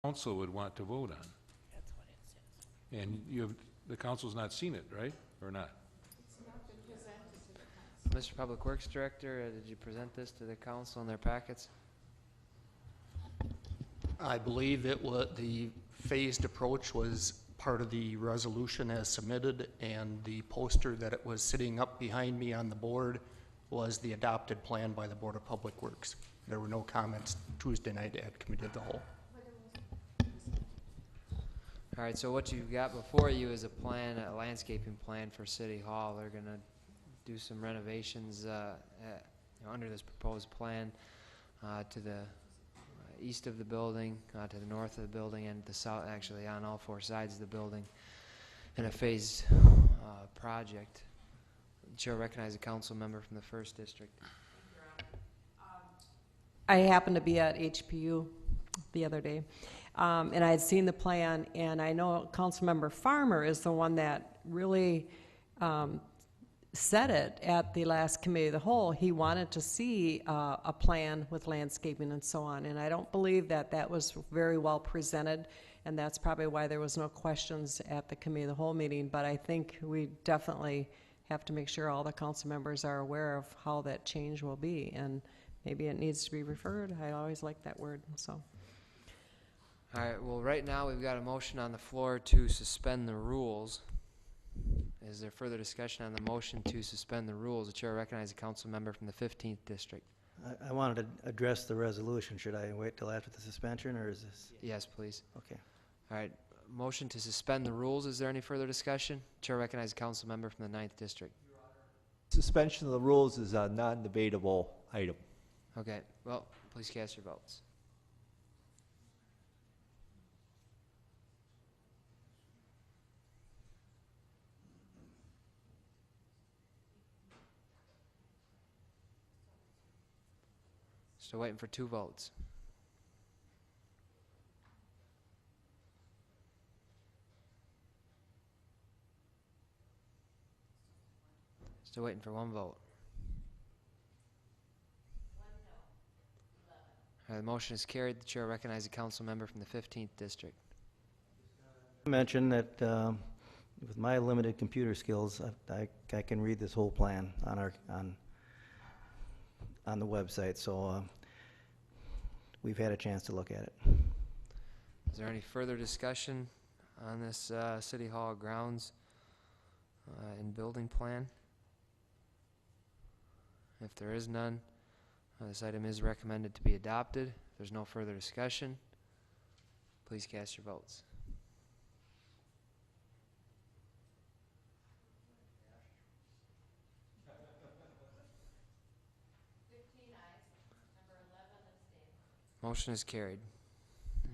council would want to vote on. That's what it says. And the council's not seen it, right? Or not? Mr. Public Works Director, did you present this to the council in their packets? I believe the phased approach was part of the resolution as submitted, and the poster that it was sitting up behind me on the board was the adopted plan by the Board of Public Works. There were no comments Tuesday night at Committee of the Whole. All right, so what you've got before you is a landscaping plan for City Hall. They're gonna do some renovations under this proposed plan to the east of the building, to the north of the building, and the south, actually on all four sides of the building, in a phased project. Chair recognize a council member from the 1st District. I happened to be at HPU the other day, and I had seen the plan, and I know Councilmember Farmer is the one that really said it at the last Committee of the Whole. He wanted to see a plan with landscaping and so on, and I don't believe that that was very well presented, and that's probably why there was no questions at the Committee of the Whole meeting. But I think we definitely have to make sure all the council members are aware of how that change will be, and maybe it needs to be referred. I always like that word. So. All right, well, right now we've got a motion on the floor to suspend the rules. Is there further discussion on the motion to suspend the rules? The chair recognizes a council member from the 15th District. I wanted to address the resolution. Should I wait till after the suspension, or is this? Yes, please. Okay. All right, motion to suspend the rules. Is there any further discussion? Chair recognizes a council member from the 9th District. Suspension of the rules is a non-debatable item. Okay, well, please cast your votes. Still waiting for 2 votes. Still waiting for 1 vote. All right, the motion is carried. The chair recognizes a council member from the 15th District. I mentioned that with my limited computer skills, I can read this whole plan on the website. So we've had a chance to look at it. Is there any further discussion on this City Hall grounds and building plan? If there is none, this item is recommended to be adopted. If there's no further discussion, please cast your votes. Motion is carried.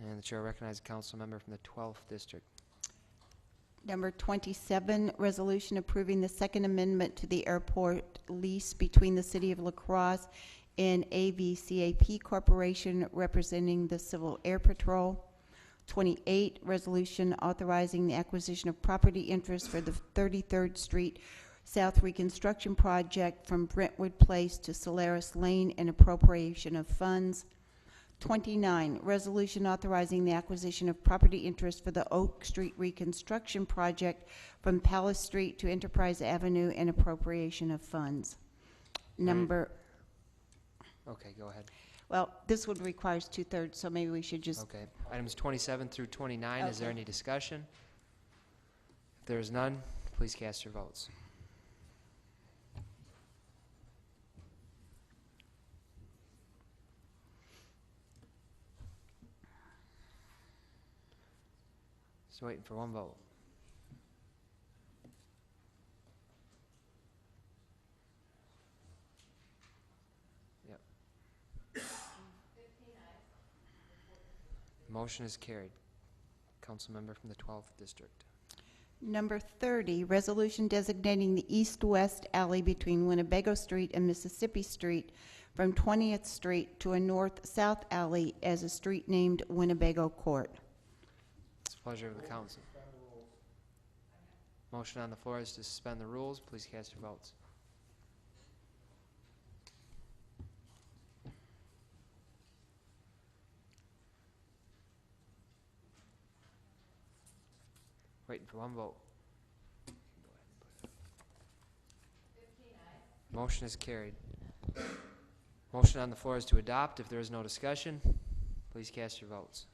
And the chair recognizes a council member from the 12th District. Number 27, resolution approving the second amendment to the airport lease between the City of La Crosse and AVCAP Corporation representing the Civil Air Patrol. 28, resolution authorizing the acquisition of property interest for the 33rd Street South Reconstruction Project from Brentwood Place to Solaris Lane and appropriation of funds. 29, resolution authorizing the acquisition of property interest for the Oak Street Reconstruction Project from Palace Street to Enterprise Avenue and appropriation of funds. Number, Okay, go ahead. well, this one requires 2/3, so maybe we should just, Okay. Items 27 through 29, is there Okay. any discussion? If there is none, please cast your votes. Still waiting for 1 vote. Yep. Motion is carried. Council member from the 12th District. number 30, resolution designating the east-west alley between Winnebago Street and Mississippi Street from 20th Street to a north-south alley as a street named Winnebago Court. It's the pleasure of the council. Motion on the floor is to suspend the rules. Please cast your votes. Waiting for one vote. Motion is carried. Motion on the floor is to adopt. If there is no discussion, please cast your votes.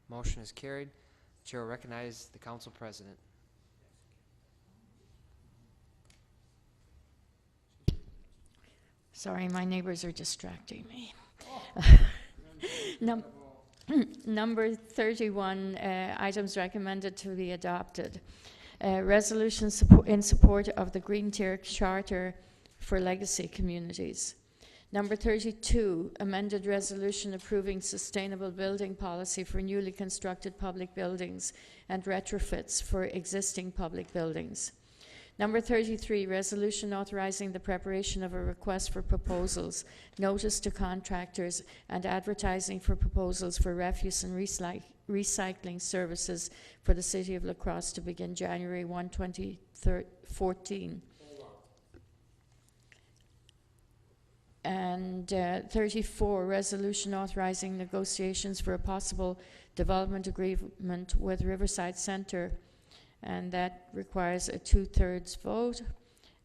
Motion is carried. Chair will recognize the council president. Sorry, my neighbors are distracting me. Number 31, items recommended to be adopted. Resolution in support of the Green Tier Charter for Legacy Communities. Number 32, amended resolution approving sustainable building policy for newly constructed public buildings and retrofits for existing public buildings. Number 33, resolution authorizing the preparation of a request for proposals, notice to contractors, and advertising for proposals for refuse and recycling services for the City of La Crosse to begin January 1, 2014. And 34, resolution authorizing negotiations for a possible development agreement with Riverside Center, and that requires a 2/3 vote.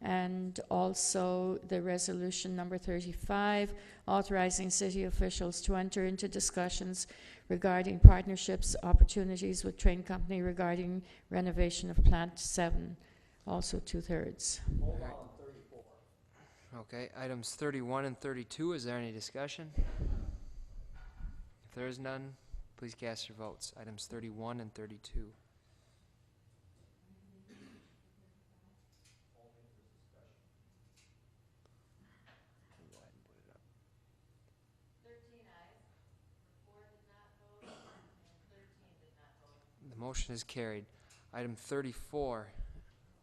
And also the resolution number 35, authorizing city officials to enter into discussions regarding partnerships opportunities with train company regarding renovation of Plant 7, also 2/3. Okay, items 31 and 32, is there any discussion? If there is none, please cast your votes. Items 31 and 32. The motion is carried. Item 34,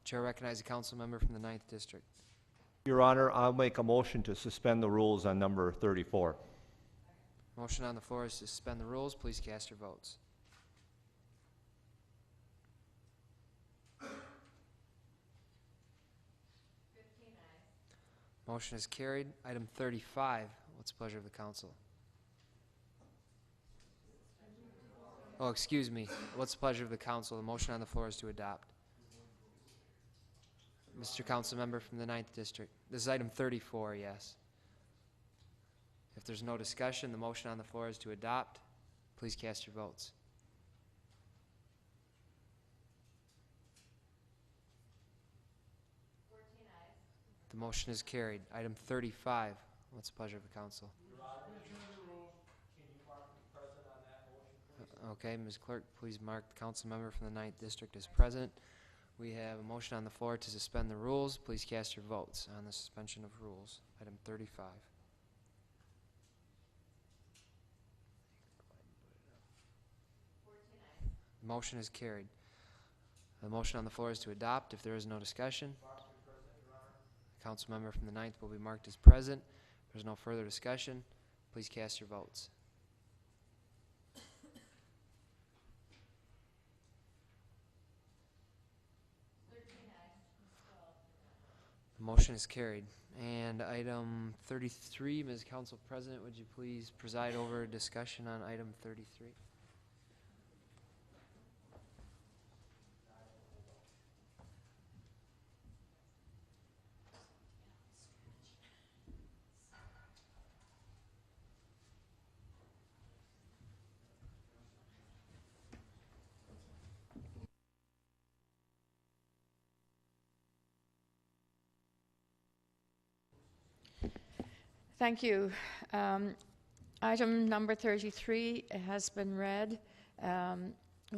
Chair recognizes a council member from the 9th District. Your Honor, I'll make a motion to suspend the rules on number 34. Motion on the floor is to suspend the rules. Please cast your votes. Motion is carried. Item 35, what's the pleasure of the council? Oh, excuse me. What's the pleasure of the council? The motion on the floor is to adopt. Mr. Council Member from the 9th District. This is item 34, yes. If there's no discussion, the motion on the floor is to adopt. Please cast your votes. The motion is carried. Item 35, what's the pleasure of the council? Okay, Ms. Clerk, please mark the council member from the 9th District as present. We have a motion on the floor to suspend the rules. Please cast your votes on the suspension of rules. Item 35. The motion is carried. The motion on the floor is to adopt. If there is no discussion, the council member from the 9th will be marked as present. If there's no further discussion, please cast your votes. The motion is carried. And item 33, Ms. Council President, would you please preside over a discussion on item 33? Thank you. Item number 33 has been read.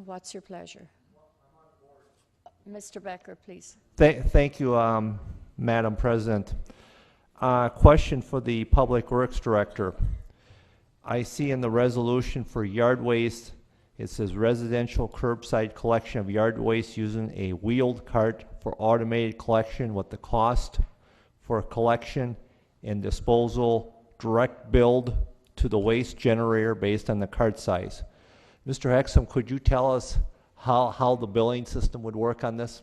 What's your pleasure? Mr. Becker, please. Thank you, Madam President. Question for the Public Works Director. I see in the resolution for yard waste, it says residential curbside collection of yard waste using a wheeled cart for automated collection with the cost for collection and disposal direct billed to the waste generator based on the cart size. Mr. Hexum, could you tell us how the billing system would work on this?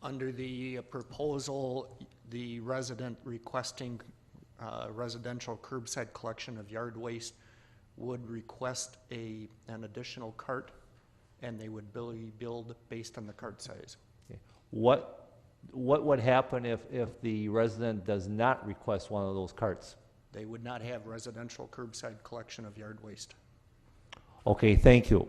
Under the proposal, the resident requesting residential curbside collection of yard waste would request an additional cart, and they would be billed based on the cart size. What would happen if the resident does not request one of those carts? They would not have residential curbside collection of yard waste. Okay, thank you.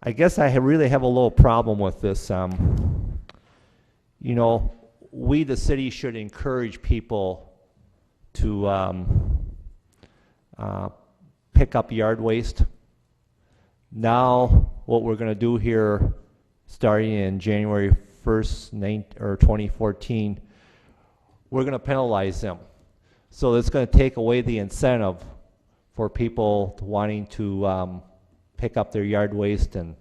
I guess I really have a little problem with this. You know, we, the city, should encourage people to pick up yard waste. Now, what we're going to do here, starting in January 1st, 2014, we're going to penalize them. So it's going to take away the incentive for people wanting to pick up their yard waste and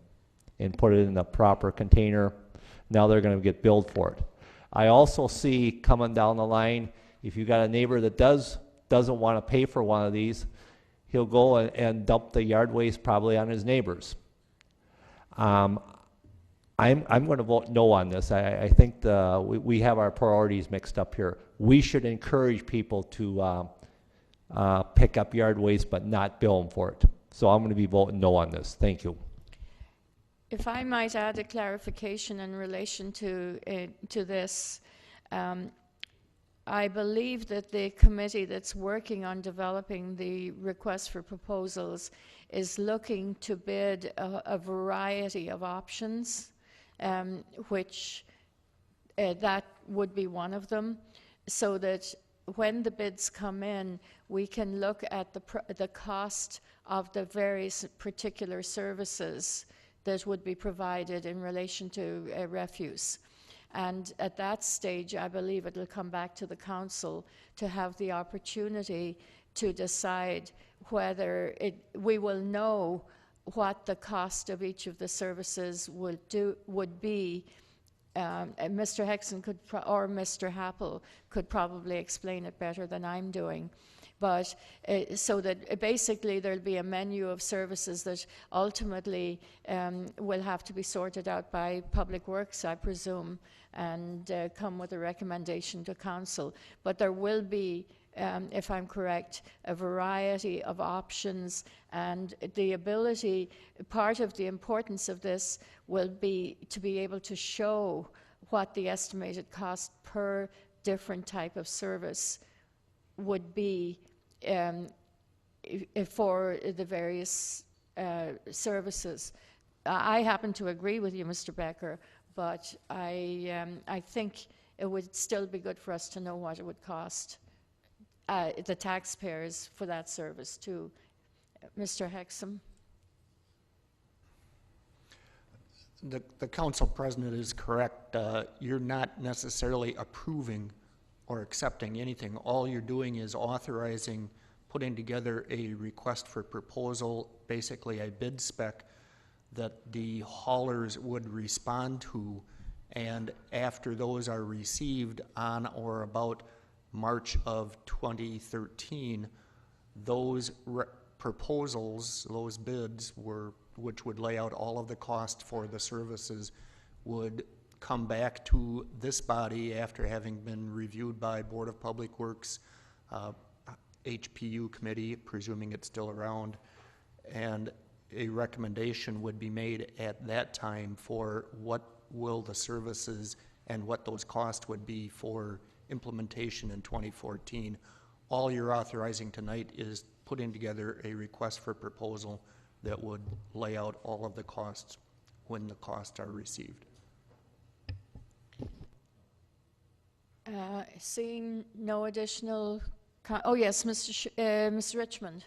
put it in the proper container. Now they're going to get billed for it. I also see coming down the line, if you got a neighbor that doesn't want to pay for one of these, he'll go and dump the yard waste probably on his neighbors. I'm going to vote no on this. I think we have our priorities mixed up here. We should encourage people to pick up yard waste but not bill them for it. So I'm going to be voting no on this. Thank you. If I might add a clarification in relation to this, I believe that the committee that's working on developing the request for proposals is looking to bid a variety of options, which that would be one of them, so that when the bids come in, we can look at the cost of the various particular services that would be provided in relation to refuse. And at that stage, I believe it will come back to the council to have the opportunity to decide whether we will know what the cost of each of the services would be. Mr. Hexon or Mr. Happel could probably explain it better than I'm doing. But so that basically there'll be a menu of services that ultimately will have to be sorted out by Public Works, I presume, and come with a recommendation to council. But there will be, if I'm correct, a variety of options, and the ability, part of the importance of this will be to be able to show what the estimated cost per different type of service would be for the various services. I happen to agree with you, Mr. Becker, but I think it would still be good for us to know what it would cost the taxpayers for that service too. Mr. Hexam? The council president is correct. You're not necessarily approving or accepting anything. All you're doing is authorizing putting together a request for proposal, basically a bid spec that the haulers would respond to, and after those are received on or about March of 2013, those proposals, those bids which would lay out all of the cost for the services, would come back to this body after having been reviewed by Board of Public Works, HPU committee, presuming it's still around, and a recommendation would be made at that time for what will the services and what those costs would be for implementation in 2014. All you're authorizing tonight is putting together a request for proposal that would lay out all of the costs when the costs are received. Seeing no additional, oh yes, Mr. Richmond.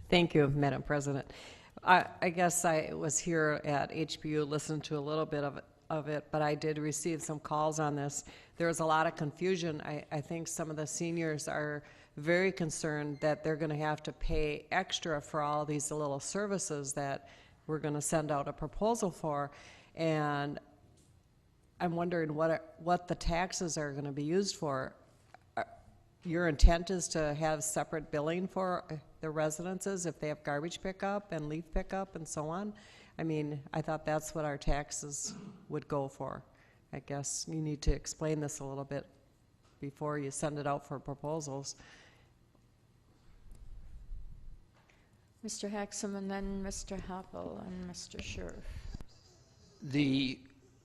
Thank you, Madam President. I guess I was here at HPU, listened to a little bit of it, but I did receive some calls on this. There was a lot of confusion. I think some of the seniors are very concerned that they're going to have to pay extra for all these little services that we're going to send out a proposal for, and I'm wondering what the taxes are going to be used for. Your intent is to have separate billing for the residences if they have garbage pickup and leaf pickup and so on? I mean, I thought that's what our taxes would go for. I guess you need to explain this a little bit before you send it out for proposals. Mr. Hexam, and then Mr. Happel and Mr. Scherf. The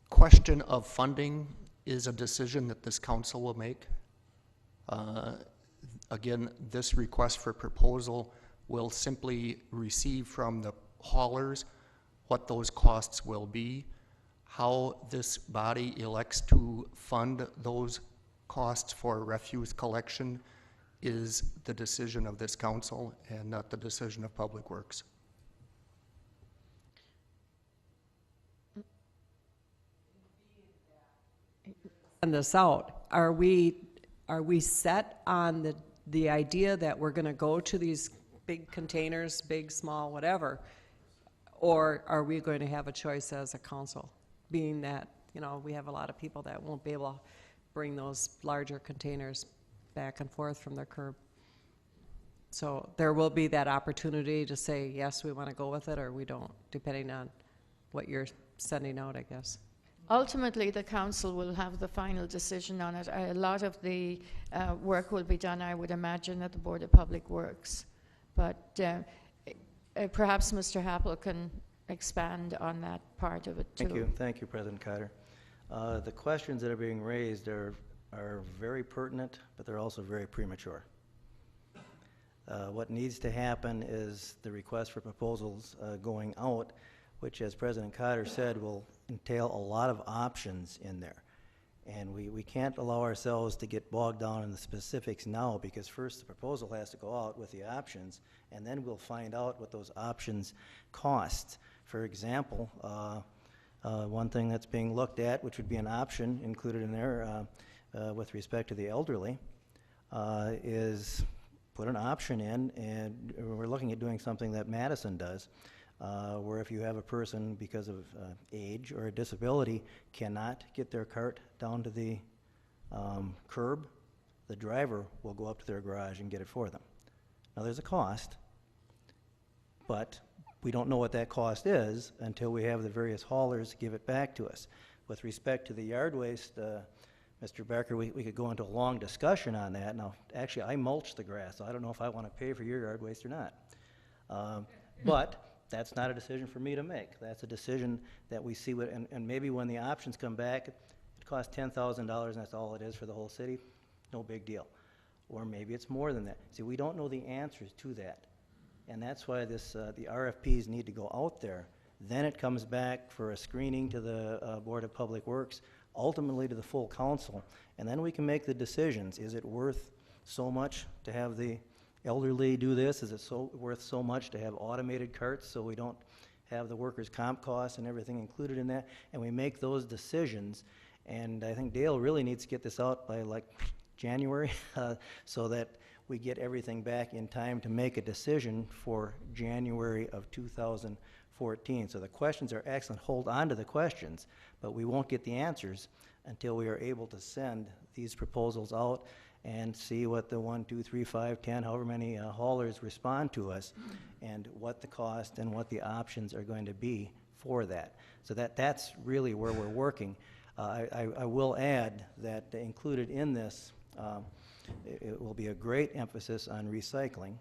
question of funding is a decision that this council will make. Again, this request for proposal will simply receive from the haulers what those costs will be. How this body elects to fund those costs for refuse collection is the decision of this council and not the decision of Public Works. Send this out, are we set on the idea that we're gonna go to these big containers, big, small, whatever? Or are we going to have a choice as a council, being that, you know, we have a lot of people that won't be able to bring those larger containers back and forth from their curb? So there will be that opportunity to say, yes, we wanna go with it, or we don't, depending on what you're sending out, I guess. Ultimately, the council will have the final decision on it. A lot of the work will be done, I would imagine, at the Board of Public Works. But perhaps Mr. Happel can expand on that part of it too. Thank you, President Carter. The questions that are being raised are very pertinent, but they're also very premature. What needs to happen is the request for proposals going out, which, as President Carter said, will entail a lot of options in there. And we can't allow ourselves to get bogged down in the specifics now, because first the proposal has to go out with the options, and then we'll find out what those options cost. For example, one thing that's being looked at, which would be an option included in there with respect to the elderly, is put an option in, and we're looking at doing something that Madison does, where if you have a person, because of age or a disability, cannot get their cart down to the curb, the driver will go up to their garage and get it for them. Now, there's a cost, but we don't know what that cost is until we have the various haulers give it back to us. With respect to the yard waste, Mr. Becker, we could go into a long discussion on that. Now, actually, I mulch the grass, so I don't know if I want to pay for your yard waste or not. But that's not a decision for me to make. That's a decision that we see, and maybe when the options come back, it costs $10,000 and that's all it is for the whole city, no big deal. Or maybe it's more than that. See, we don't know the answers to that. And that's why the RFPs need to go out there. Then it comes back for a screening to the Board of Public Works, ultimately to the full council, and then we can make the decisions. Is it worth so much to have the elderly do this? Is it worth so much to have automated carts so we don't have the workers' comp costs and everything included in that? And we make those decisions, and I think Dale really needs to get this out by like January so that we get everything back in time to make a decision for January of 2014. So the questions are excellent. Hold on to the questions, but we won't get the answers until we are able to send these proposals out and see what the 1, 2, 3, 5, 10, however many haulers respond to us, and what the cost and what the options are going to be for that. So that's really where we're working. I will add that included in this, it will be a great emphasis on recycling,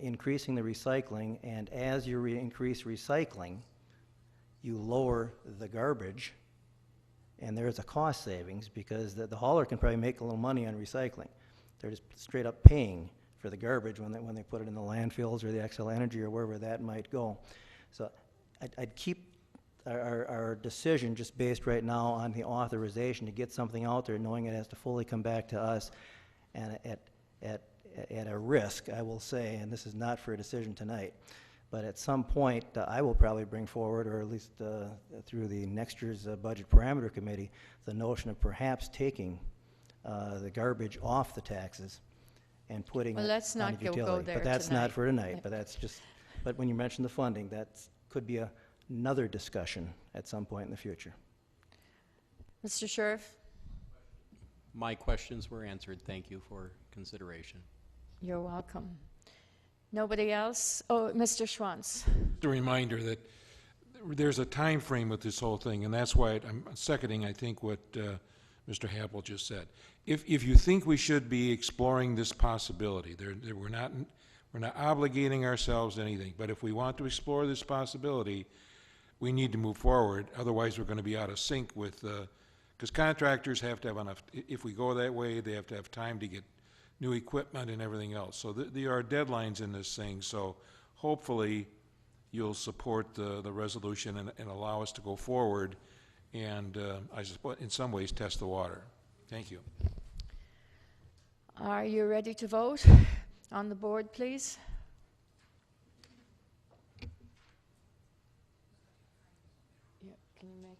increasing the recycling, and as you increase recycling, you lower the garbage, and there's a cost savings because the hauler can probably make a little money on recycling. They're just straight up paying for the garbage when they put it in the landfills or the Xcel Energy or wherever that might go. So I'd keep our decision just based right now on the authorization to get something out there, knowing it has to fully come back to us, and at a risk, I will say, and this is not for a decision tonight, but at some point, I will probably bring forward, or at least through the next year's Budget Parameter Committee, the notion of perhaps taking the garbage off the taxes and putting Well, it let's on not the go utility. there But that's tonight. not for tonight, but that's just, but when you mention the funding, that could be another discussion at some point in the future. Mr. Scherf? My questions were answered. Thank you for consideration. You're welcome. Nobody else? Oh, Mr. Schwantz. a reminder that there's a time frame with this whole thing, and that's why I'm seconding, I think, what Mr. Happel just said. If you think we should be exploring this possibility, we're not obligating ourselves to anything, but if we want to explore this possibility, we need to move forward. Otherwise, we're going to be out of sync with, because contractors have to have enough, if we go that way, they have to have time to get new equipment and everything else. So there are deadlines in this thing, so hopefully you'll support the resolution and allow us to go forward and, I suppose, in some ways, test the water. Thank you. Are you ready to vote? On the board, please. Yeah, can you make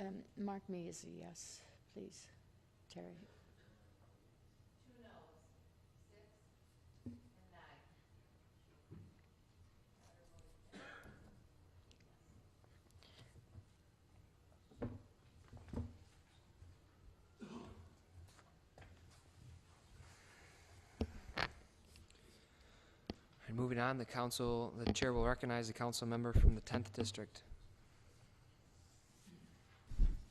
it? Mark me as a yes, please, Terry. And moving on, the chair will recognize the council member from the 10th district.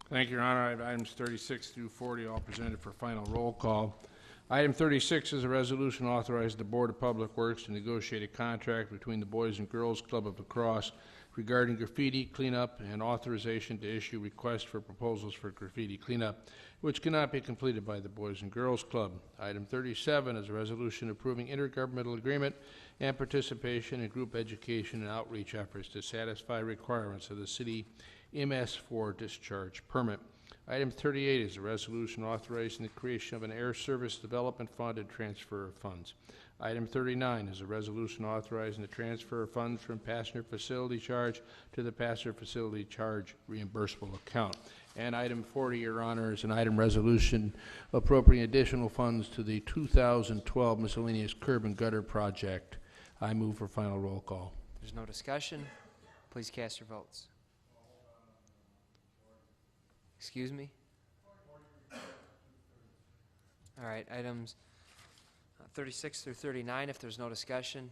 Thank you, Your Honor. Items 36 through 40 all presented for final roll call. Item 36 is a resolution authorizing the Board of Public Works to negotiate a contract between the Boys and Girls Club of La Crosse regarding graffiti cleanup and authorization to issue requests for proposals for graffiti cleanup, which cannot be completed by the Boys and Girls Club. Item 37 is a resolution approving intergovernmental agreement and participation in group education and outreach efforts to satisfy requirements of the city MS4 discharge permit. Item 38 is a resolution authorizing the creation of an air service development fund and transfer of funds. Item 39 is a resolution authorizing the transfer of funds from passenger facility charge to the passenger facility charge reimbursable account. And item 40, Your Honor, is an item resolution appropriating additional funds to the 2012 miscellaneous curb and gutter project. I move for final roll call. There's no discussion. Please cast your votes. Excuse me? All right, items 36 through 39, if there's no discussion,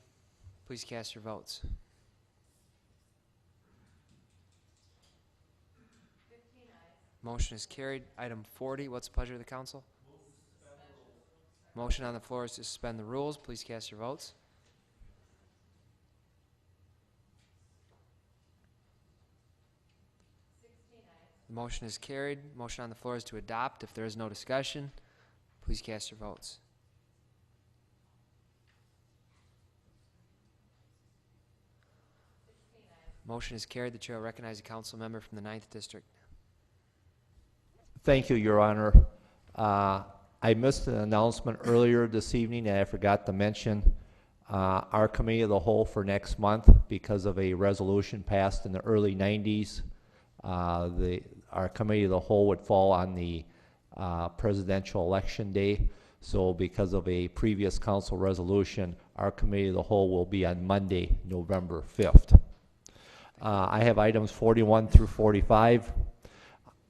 please cast your votes. Motion is carried. Item 40, what's the pleasure of the council? Motion on the floor is to suspend the rules. Please cast your votes. The motion is carried. Motion on the floor is to adopt. If there is no discussion, please cast your votes. Motion is carried. The chair will recognize a council member from the 9th district. Thank you, Your Honor. I missed an announcement earlier this evening and I forgot to mention our committee of the whole for next month, because of a resolution passed in the early 90s. Our committee of the whole would fall on the presidential election day. So because of a previous council resolution, our committee of the whole will be on Monday, November 5th. I have items 41 through 45.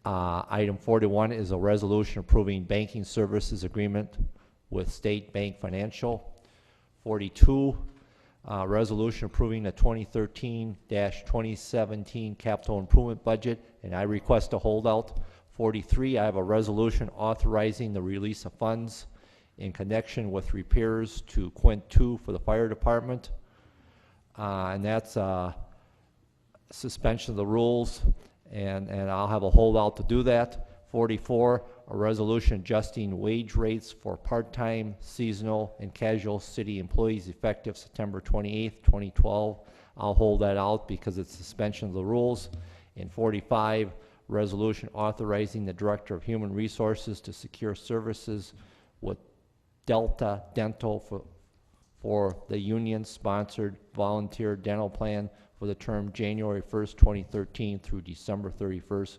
Item 41 is a resolution approving banking services agreement with State Bank Financial. 42, resolution approving the 2013-2017 capital improvement budget, and I request a holdout. 43, I have a resolution authorizing the release of funds in connection with repairs to Quint 2 for the fire department, and that's suspension of the rules, and I'll have a holdout to do that. 44, a resolution adjusting wage rates for part-time, seasonal, and casual city employees effective September 28th, 2012. I'll hold that out because it's suspension of the rules. And 45, resolution authorizing the Director of Human Resources to secure services with Delta Dental for the union-sponsored volunteer dental plan for the term January 1st, 2013 through December 31st,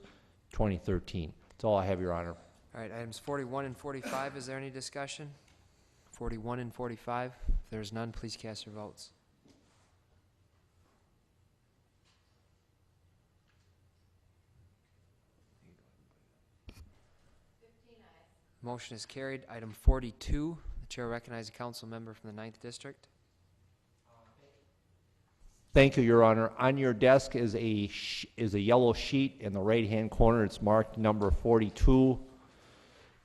2013. That's all I have, Your Honor. All right, items 41 and 45, is there any discussion? 41 and 45, if there's none, please cast your votes. Motion is carried. Item 42, the chair will recognize a council member from the 9th district. Thank you, Your Honor. On your desk is a yellow sheet in the right-hand corner. It's marked number 42.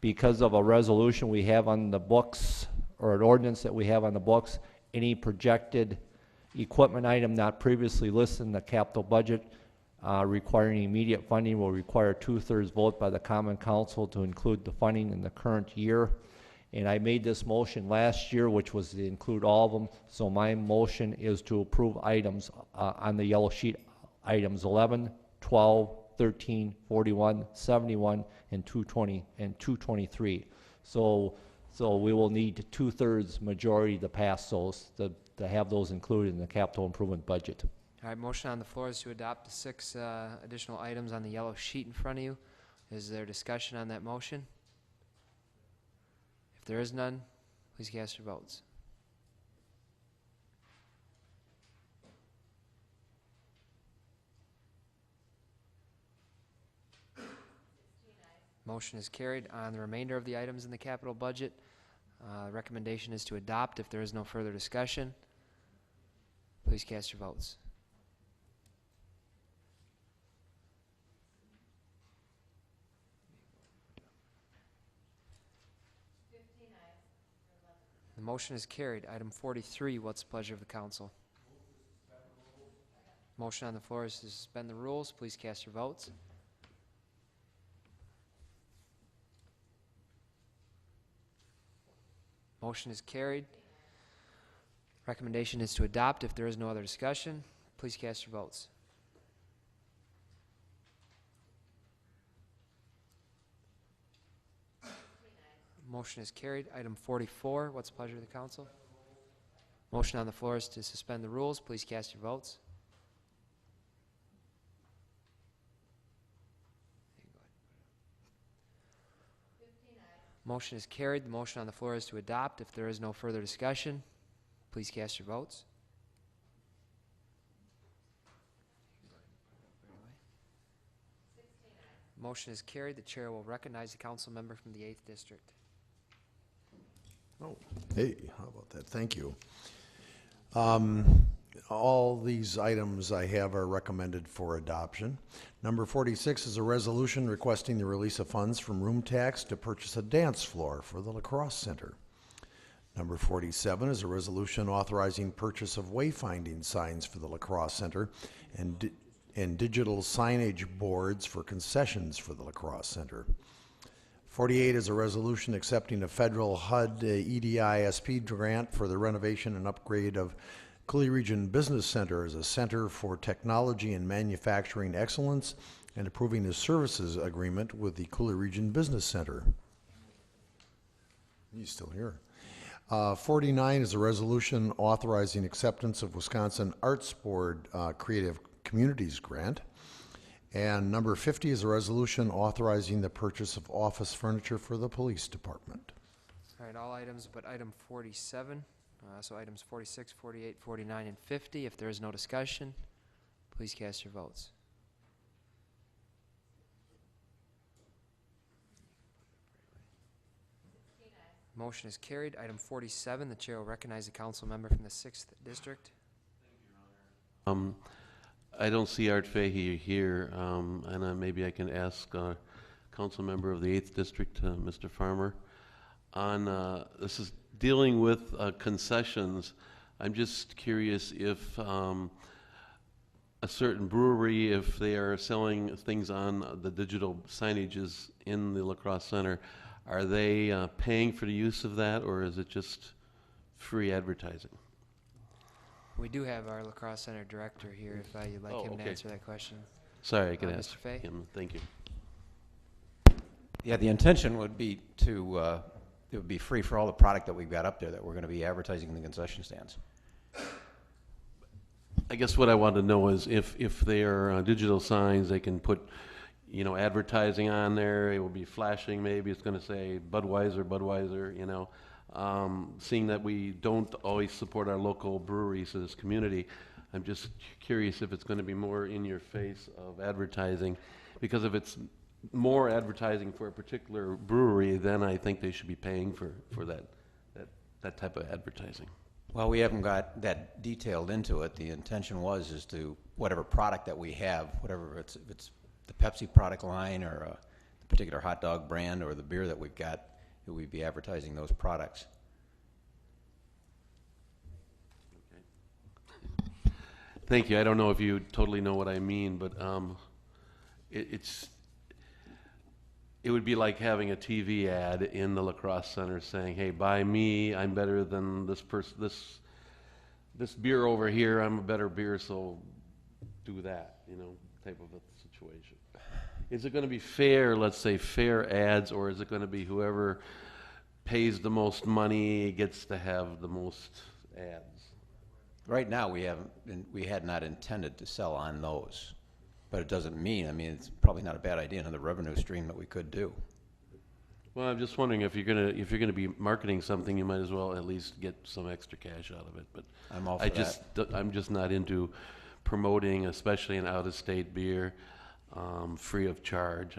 Because of a resolution we have on the books, or an ordinance that we have on the books, any projected equipment item not previously listed in the capital budget requiring immediate funding will require a 2/3 vote by the Common Council to include the funding in the current year. And I made this motion last year, which was to include all of them. So my motion is to approve items on the yellow sheet, items 11, 12, 13, 41, 71, and 220, and 223. So we will need 2/3 majority to pass those, to have those included in the capital improvement budget. All right, motion on the floor is to adopt the 6 additional items on the yellow sheet in front of you. Is there discussion on that motion? If there is none, please cast your votes. Motion is carried. On the remainder of the items in the capital budget, recommendation is to adopt. If there is no further discussion, please cast your votes. The motion is carried. Item 43, what's the pleasure of the council? Motion on the floor is to suspend the rules. Please cast your votes. Motion is carried. Recommendation is to adopt. If there is no other discussion, please cast your votes. Motion is carried. Item 44, what's the pleasure of the council? Motion on the floor is to suspend the rules. Please cast your votes. Motion is carried. The motion on the floor is to adopt. If there is no further discussion, please cast your votes. Motion is carried. The chair will recognize the council member from the 8th District. Oh, hey, how about that? Thank you. All these items I have are recommended for adoption. Number 46 is a resolution requesting the release of funds from room tax to purchase a dance floor for the lacrosse center. Number 47 is a resolution authorizing purchase of wayfinding signs for the lacrosse center and digital signage boards for concessions for the lacrosse center. 48 is a resolution accepting a federal HUD EDISP grant for the renovation and upgrade of Coulee Region Business Center as a center for technology and manufacturing excellence and approving the services agreement with the Coulee Region Business Center. He's still here. 49 is a resolution authorizing acceptance of Wisconsin Arts Board Creative Communities Grant. And number 50 is a resolution authorizing the purchase of office furniture for the police department. All right, all items but item 47. So items 46, 48, 49, and 50. If there is no discussion, please cast your votes. Motion is carried. Item 47, the chair will recognize the council member from the 6th District. I don't see Art Fahey here, and maybe I can ask council member of the 8th District, Mr. Farmer. On this is dealing with concessions. I'm just curious if a certain brewery, if they are selling things on the digital signages in the lacrosse center, are they paying for the use of that, or is it just free advertising? We do have our lacrosse center director here, if you'd like him to answer that question. Sorry, I could ask Mr. Fay? him. Thank you. Yeah, the intention would be to, it would be free for all the product that we've got up there that we're going to be advertising in the concession stands. I guess what I want to know is if they are digital signs, they can put, you know, advertising on there. It will be flashing. Maybe it's going to say Budweiser, you know. Seeing that we don't always support our local breweries in this community, I'm just curious if it's going to be more in your face of advertising, because if it's more advertising for a particular brewery, then I think they should be paying for that type of advertising. Well, we haven't got that detailed into it. The intention is to, whatever product that we have, whatever, if it's the Pepsi product line or the particular hot dog brand or the beer that we've got, that we'd be advertising those products. Thank you. I don't know if you totally know what I mean, but it would be like having a TV ad in the lacrosse center saying, "Hey, buy me. I'm better than this person. This beer over here. I'm a better beer, so do that." You know, type of a situation. Is it going to be fair? Let's say fair ads, or is it going to be whoever pays the most money gets to have the most ads? Right now, we had not intended to sell on those, but it doesn't mean, I mean, it's probably not a bad idea, another revenue stream that we could do. Well, I'm just wondering if you're gonna be marketing something, you might as well at least get some extra cash out of it. But I'm all for that. I'm just not into promoting, especially an out-of-state beer, free of charge.